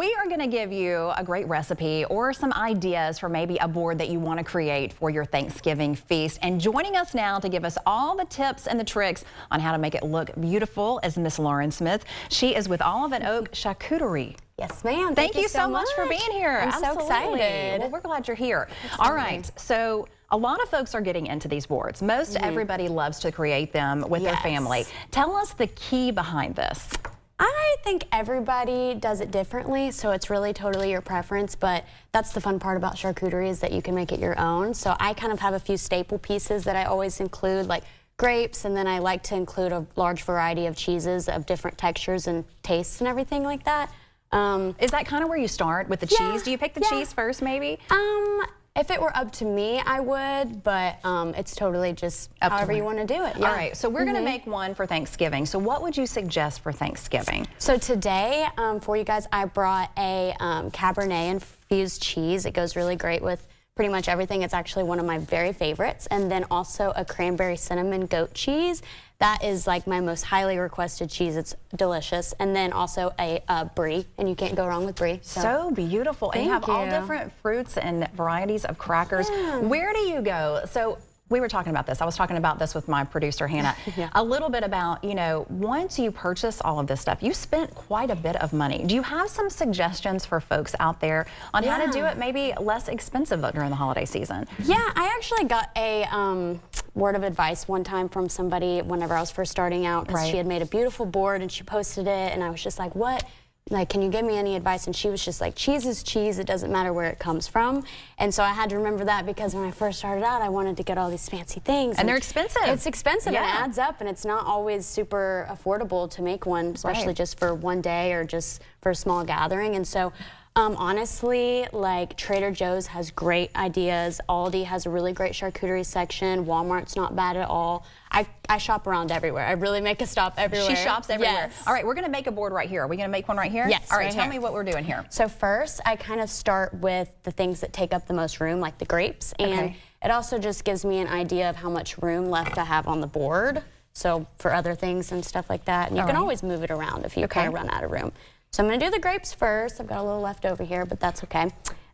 We are going to give you a great recipe or some ideas for maybe a board that you want to create for your Thanksgiving feast. And joining us now to give us all the tips and the tricks on how to make it look beautiful is Miss Lauren Smith. She is with Olive Oak Charcuterie. Yes, ma'am. Thank you so much for being here. I'm Absolutely. so excited. Well, we're glad you're here. Absolutely. All right. So a lot of folks are getting into these boards. Most everybody loves to create them with their family. Tell us the key behind this. I think everybody does it differently, so it's really totally your preference, but that's the fun part about charcuterie is that you can make it your own. So I kind of have a few staple pieces that I always include, like grapes, and then I like to include a large variety of cheeses of different textures and tastes and everything like that. Is that kind of where you start with the cheese? Do you pick the cheese first, maybe? If it were up to me, I would, but it's totally just however you want to do it. Yeah. All right, so we're going to make one for Thanksgiving. So what would you suggest for Thanksgiving? So today, for you guys, I brought a Cabernet infused cheese. It goes really great with pretty much everything. It's actually one of my very favorites. And then also a cranberry cinnamon goat cheese. That is like my most highly requested cheese. It's delicious. And then also a brie, and you can't go wrong with brie. So beautiful. And you have all different fruits and varieties of crackers. Yeah. Where do you go? So we were talking about this. I was talking about this with my producer, Hannah. A little bit about, you know, once you purchase all of this stuff, you spent quite a bit of money. Do you have some suggestions for folks out there on how to do it maybe less expensive during the holiday season? Yeah, I actually got a word of advice one time from somebody whenever I was first starting out, because she had made a beautiful board and she posted it, and I was just like, what? Like, can you give me any advice? And she was just like, cheese is cheese. It doesn't matter where it comes from. And so I had to remember that, because when I first started out, I wanted to get all these fancy things. And they're expensive. It's expensive. Yeah. It adds up, and it's not always super affordable to make one, especially just for one day or just for a small gathering. And so honestly, like, Trader Joe's has great ideas. Aldi has a really great charcuterie section. Walmart's not bad at all. I shop around everywhere. I really make a stop everywhere. She shops everywhere. Yes. All right, we're going to make a board right here. Are we going to make one right here? Yes. All right, tell me what we're doing here. So first, I kind of start with the things that take up the most room, like the grapes. And it also just gives me an idea of how much room left I have on the board. So for other things and stuff like that. And you can always move it around if you kind of run out of room. So I'm going to do the grapes first. I've got a little left over here, but that's okay.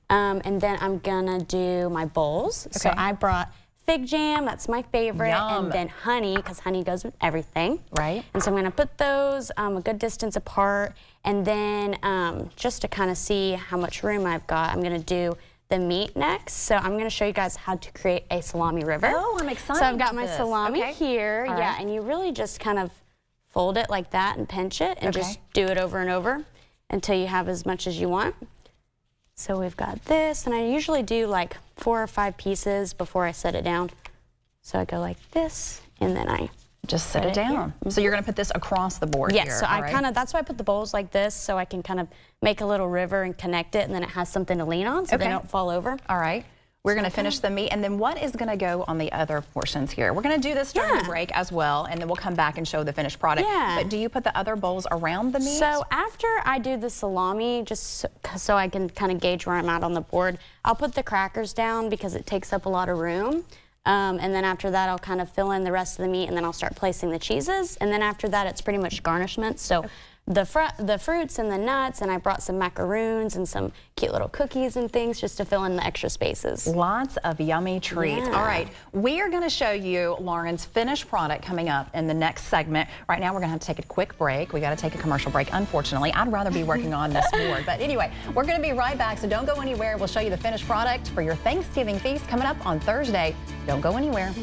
And then I'm going to do my bowls. So I brought fig jam, that's my favorite, and then honey, because honey goes with everything. Right. And so I'm going to put those a good distance apart. And then just to kind of see how much room I've got, I'm going to do the meat next. So I'm going to show you guys how to create a salami river. Oh, I'm excited. So I've got my salami here. Yeah, and you really just kind of fold it like that and pinch it and just do it over and over until you have as much as you want. So we've got this, and I usually do like 4 or 5 pieces before I set it down. So I go like this, and then I just set it down. So you're going to put this across the board here. Yes, so I kind of, that's why I put the bowls like this, so I can kind of make a little river and connect it, and then it has something to lean on so they don't fall over. All right. We're going to finish the meat, and then what is going to go on the other portions here? We're going to do this during the break as well, and then we'll come back and show the finished product. But do you put the other bowls around the meat? So after I do the salami, just so I can kind of gauge where I'm at on the board, I'll put the crackers down because it takes up a lot of room. And then after that, I'll kind of fill in the rest of the meat, and then I'll start placing the cheeses. And then after that, it's pretty much garnishment. So the fruits and the nuts, and I brought some macaroons and some cute little cookies and things just to fill in the extra spaces. Lots of yummy treats. All right, we are going to show you Lauren's finished product coming up in the next segment. Right now, we're going to have to take a quick break. We got to take a commercial break, unfortunately. I'd rather be working on this board. But anyway, we're going to be right back, so don't go anywhere. We'll show you the finished product for your Thanksgiving feast coming up on Thursday. Don't go anywhere.